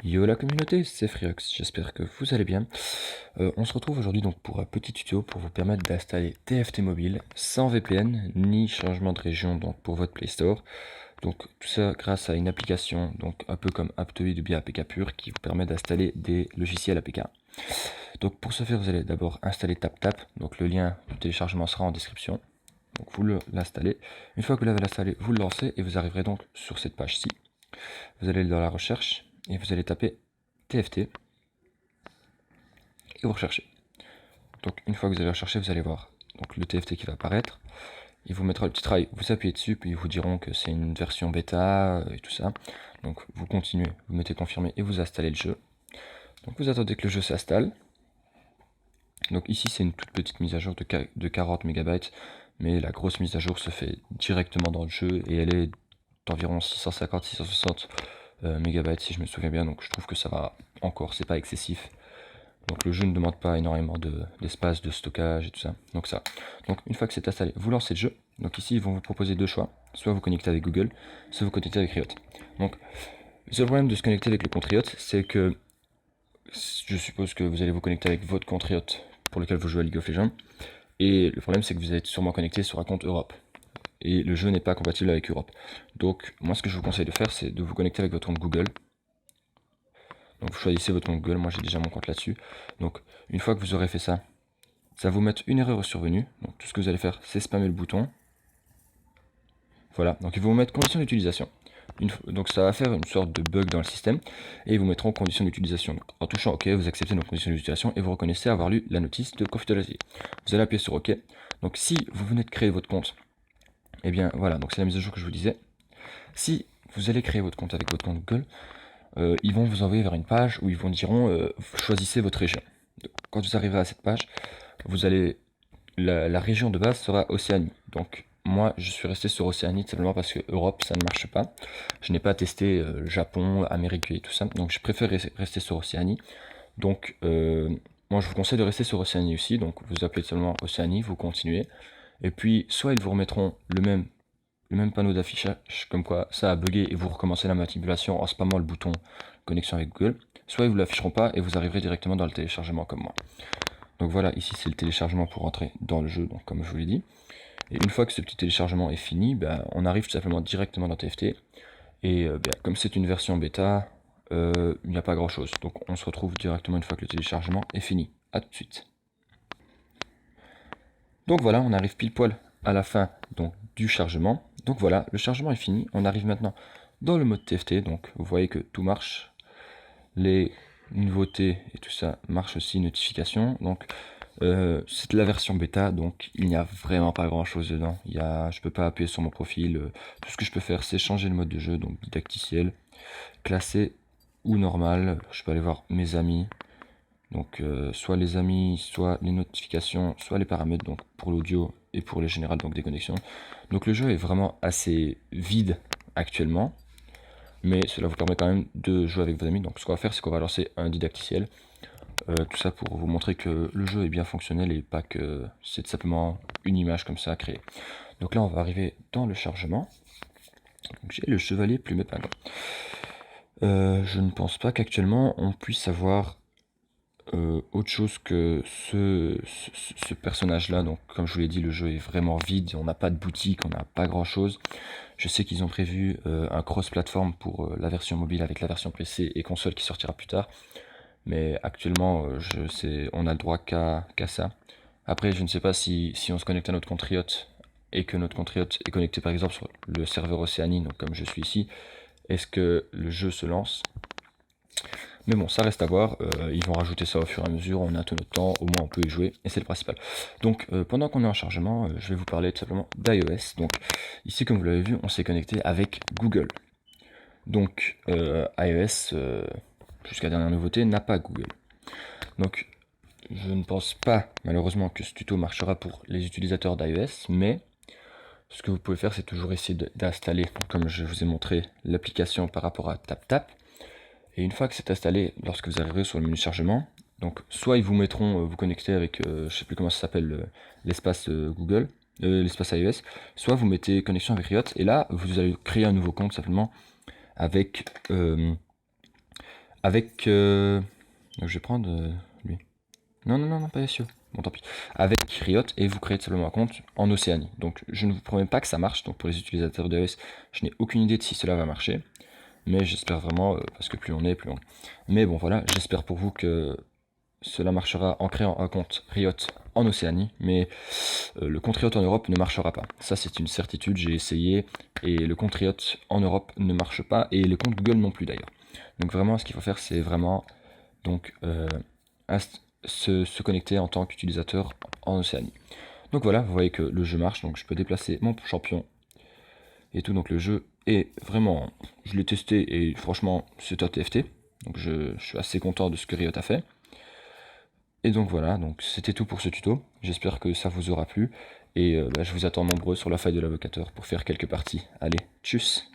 Yo la communauté, c'est Friox, j'espère que vous allez bien. On se retrouve aujourd'hui donc pour un petit tuto pour vous permettre d'installer TFT mobile sans VPN ni changement de région donc pour votre Play Store. Donc tout ça grâce à une application donc un peu comme Aptoide ou bien APK Pure qui vous permet d'installer des logiciels APK. Donc pour ce faire vous allez d'abord installer TapTap, donc le lien de téléchargement sera en description. Donc vous l'installez. Une fois que vous l'avez installé, vous le lancez et vous arriverez donc sur cette page-ci. Vous allez dans la recherche et vous allez taper TFT et vous recherchez. Donc une fois que vous avez recherché, vous allez voir donc le TFT qui va apparaître. Il vous mettra le petit rail, vous appuyez dessus, puis ils vous diront que c'est une version bêta et tout ça. Donc vous continuez, vous mettez confirmer et vous installez le jeu. Donc vous attendez que le jeu s'installe. Donc ici c'est une toute petite mise à jour de 40 MB, mais la grosse mise à jour se fait directement dans le jeu et elle est d'environ 650-660 MB si je me souviens bien, donc je trouve que ça va encore, c'est pas excessif. Donc le jeu ne demande pas énormément d'espace, de stockage et tout ça. Donc ça. Donc une fois que c'est installé, vous lancez le jeu. Donc ici ils vont vous proposer deux choix. Soit vous connectez avec Google, soit vous connectez avec Riot. Donc le seul problème de se connecter avec le compte Riot, c'est que je suppose que vous allez vous connecter avec votre compte Riot pour lequel vous jouez à League of Legends. Et le problème c'est que vous êtes sûrement connecté sur un compte Europe. Et le jeu n'est pas compatible avec Europe. Donc moi ce que je vous conseille de faire, c'est de vous connecter avec votre compte Google. Donc vous choisissez votre compte Google, moi j'ai déjà mon compte là-dessus. Donc une fois que vous aurez fait ça, ça va vous mettre une erreur survenue. Donc tout ce que vous allez faire, c'est spammer le bouton. Voilà, donc ils vont vous mettre conditions d'utilisation. Donc ça va faire une sorte de bug dans le système et ils vous mettront conditions d'utilisation. En touchant OK, vous acceptez nos conditions d'utilisation et vous reconnaissez avoir lu la notice de confidentialité. Vous allez appuyer sur OK. Donc si vous venez de créer votre compte, et bien voilà, donc c'est la mise à jour que je vous disais. Si vous allez créer votre compte avec votre compte Google, ils vont vous envoyer vers une page où ils vous diront choisissez votre région. Donc, quand vous arriverez à cette page, vous allez la région de base sera Océanie. Donc moi je suis resté sur Océanie simplement parce que Europe ça ne marche pas. Je n'ai pas testé Japon, Amérique et tout ça, donc je préfère rester sur Océanie. Donc moi je vous conseille de rester sur Océanie aussi. Donc vous appelez seulement Océanie, vous continuez. Et puis soit ils vous remettront le même panneau d'affichage comme quoi ça a bugué et vous recommencez la manipulation en spammant le bouton connexion avec Google, soit ils vous l'afficheront pas et vous arriverez directement dans le téléchargement comme moi. Donc voilà, ici c'est le téléchargement pour entrer dans le jeu, donc comme je vous l'ai dit. Et une fois que ce petit téléchargement est fini, on arrive tout simplement directement dans TFT. Et comme c'est une version bêta, il n'y a pas grand chose. Donc on se retrouve directement une fois que le téléchargement est fini. A tout de suite. Donc voilà, on arrive pile poil à la fin donc, du chargement. Donc voilà, le chargement est fini. On arrive maintenant dans le mode TFT. Donc vous voyez que tout marche. Les nouveautés et tout ça marche aussi, notification. Donc c'est la version bêta, donc il n'y a vraiment pas grand chose dedans. Je peux pas appuyer sur mon profil. Tout ce que je peux faire, c'est changer le mode de jeu, donc didacticiel, classé ou normal. Je peux aller voir mes amis. Donc soit les amis, soit les notifications, soit les paramètres donc pour l'audio et pour les générales, donc des connexions. Donc le jeu est vraiment assez vide actuellement, mais cela vous permet quand même de jouer avec vos amis. Donc ce qu'on va faire, c'est qu'on va lancer un didacticiel. Tout ça pour vous montrer que le jeu est bien fonctionnel et pas que c'est simplement une image comme ça créée. Donc là on va arriver dans le chargement. J'ai le chevalier plume épingle. Je ne pense pas qu'actuellement on puisse avoir autre chose que ce personnage-là. Donc comme je vous l'ai dit, le jeu est vraiment vide, on n'a pas de boutique, on n'a pas grand-chose. Je sais qu'ils ont prévu un cross-platform pour la version mobile avec la version PC et console qui sortira plus tard. Mais actuellement, on a le droit qu'à ça. Après, je ne sais pas si on se connecte à notre compte Riot et que notre compte Riot est connecté par exemple sur le serveur Océanie, donc comme je suis ici, est-ce que le jeu se lance? Mais bon, ça reste à voir, ils vont rajouter ça au fur et à mesure, on a tout notre temps, au moins on peut y jouer, et c'est le principal. Donc pendant qu'on est en chargement, je vais vous parler tout simplement d'iOS. Donc ici, comme vous l'avez vu, on s'est connecté avec Google. Donc iOS, jusqu'à dernière nouveauté, n'a pas Google. Donc je ne pense pas malheureusement que ce tuto marchera pour les utilisateurs d'iOS, mais ce que vous pouvez faire, c'est toujours essayer d'installer, comme je vous ai montré, l'application par rapport à TapTap. Et une fois que c'est installé, lorsque vous arriverez sur le menu chargement, donc soit ils vous mettront vous connecter avec, je sais plus comment ça s'appelle, l'espace Google, l'espace iOS, soit vous mettez connexion avec Riot, et là vous allez créer un nouveau compte simplement avec avec... donc je vais prendre lui. Non, non, non, non, pas SEO. Bon, tant pis. Avec Riot, et vous créez tout simplement un compte en Océanie. Donc, je ne vous promets pas que ça marche. Donc, pour les utilisateurs de iOS, je n'ai aucune idée de si cela va marcher. Mais j'espère vraiment, parce que plus on est, plus on... Mais bon, voilà, j'espère pour vous que cela marchera en créant un compte Riot en Océanie. Mais le compte Riot en Europe ne marchera pas. Ça, c'est une certitude, j'ai essayé. Et le compte Riot en Europe ne marche pas. Et le compte Google non plus, d'ailleurs. Donc, vraiment, ce qu'il faut faire, c'est vraiment... Donc, se connecter en tant qu'utilisateur en Océanie. Donc voilà, vous voyez que le jeu marche, donc je peux déplacer mon champion et tout. Donc le jeu est vraiment, je l'ai testé et franchement c'est un TFT. Donc je suis assez content de ce que Riot a fait. Et donc voilà, donc c'était tout pour ce tuto. J'espère que ça vous aura plu. Et je vous attends nombreux sur la faille de l'avocateur pour faire quelques parties. Allez, tchuss!